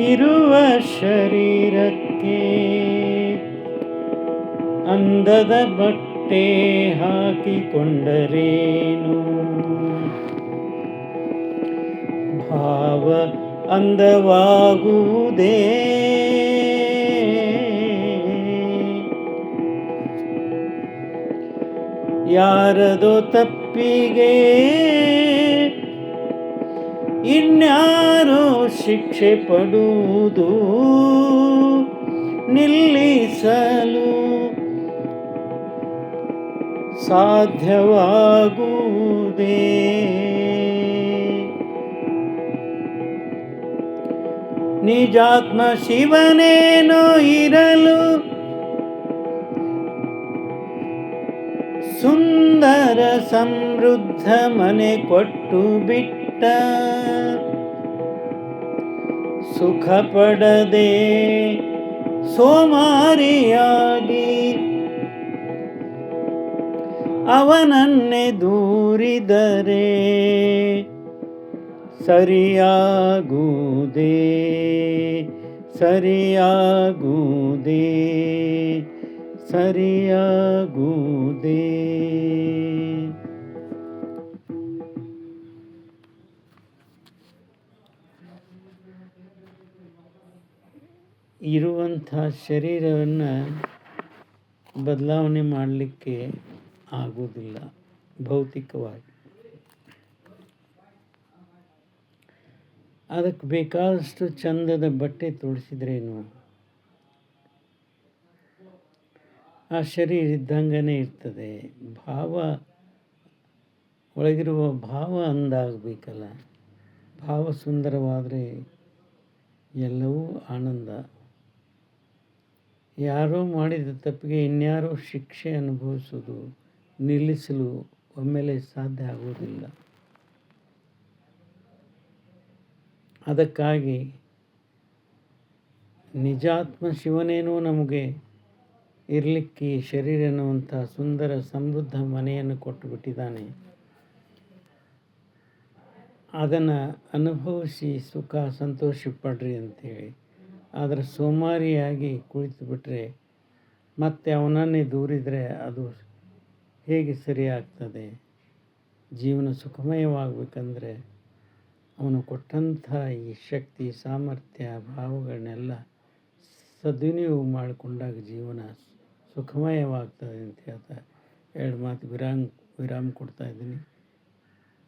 ಇರುವ ಶರೀರಕ್ಕೆ ಅಂದದ ಬಟ್ಟೆ ಹಾಕಿಕೊಂಡರೇನು? ಭಾವ ಅಂದವಾಗುವುದೇ? ಯಾರದೋ ತಪ್ಪಿಗೆ ಇನ್ಯಾರೋ ಶಿಕ್ಷೆ ಪಡುವುದು ನಿಲ್ಲಿಸಲು ಸಾಧ್ಯವಾಗುವುದೇ? ನಿಜಾತ್ಮ ಶಿವನೇನೋ ಇರಲು ಸುಂದರ ಸಮೃದ್ಧ ಮನೆ ಕೊಟ್ಟು ಬಿಟ್ಟ, ಸುಖ ಪಡದೆ ಸೋಮಾರಿಯಾಗಿ ಅವನನ್ನೇ ದೂರಿದರೆ ಸರಿಯಾಗುವುದೇ? ಸರಿಯಾಗುವುದೇ? ಸರಿಯಾಗುವುದೇ? ಇರುವಂಥ ಶರೀರವನ್ನು ಬದಲಾವಣೆ ಮಾಡಲಿಕ್ಕೆ ಆಗೋದಿಲ್ಲ ಭೌತಿಕವಾಗಿ. ಅದಕ್ಕೆ ಬೇಕಾದಷ್ಟು ಚಂದದ ಬಟ್ಟೆ ತೊಡಿಸಿದ್ರೇನು ಆ ಶರೀರ ಇದ್ದಂಗನೇ ಇರ್ತದೆ. ಭಾವ ಒಳಗಿರುವ ಭಾವ ಅಂದಾಗಬೇಕಲ್ಲ. ಭಾವ ಸುಂದರವಾದರೆ ಎಲ್ಲವೂ ಆನಂದ. ಯಾರೋ ಮಾಡಿದ ತಪ್ಪಿಗೆ ಇನ್ಯಾರೋ ಶಿಕ್ಷೆ ಅನುಭವಿಸೋದು ನಿಲ್ಲಿಸಲು ಒಮ್ಮೆಲೆ ಸಾಧ್ಯ ಆಗುವುದಿಲ್ಲ. ಅದಕ್ಕಾಗಿ ನಿಜಾತ್ಮ ಶಿವನೇನೋ ನಮಗೆ ಇರಲಿಕ್ಕೆ ಶರೀರ ಎನ್ನುವಂಥ ಸುಂದರ ಸಮೃದ್ಧ ಮನೆಯನ್ನು ಕೊಟ್ಟು ಬಿಟ್ಟಿದ್ದಾನೆ. ಅದನ್ನು ಅನುಭವಿಸಿ ಸುಖ ಸಂತೋಷ ಪಡ್ರಿ ಅಂಥೇಳಿ. ಆದರೆ ಸೋಮಾರಿಯಾಗಿ ಕುಳಿತು ಬಿಟ್ಟರೆ ಮತ್ತೆ ಅವನನ್ನೇ ದೂರಿದರೆ ಅದು ಹೇಗೆ ಸರಿಯಾಗ್ತದೆ? ಜೀವನ ಸುಖಮಯವಾಗಬೇಕಂದ್ರೆ ಅವನು ಕೊಟ್ಟಂಥ ಈ ಶಕ್ತಿ ಸಾಮರ್ಥ್ಯ ಭಾವಗಳನ್ನೆಲ್ಲ ಸದ್ವಿನಿಯೋಗ ಮಾಡಿಕೊಂಡಾಗ ಜೀವನ ಸುಖಮಯವಾಗ್ತದೆ ಅಂತ ಹೇಳ್ತಾ 2 ಮಾತು ವಿರಾಮ ಕೊಡ್ತಾ ಇದ್ದೀನಿ.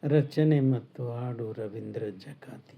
ರಚನೆ ಮತ್ತು ಹಾಡು ರವೀಂದ್ರ ಜಕಾತಿ.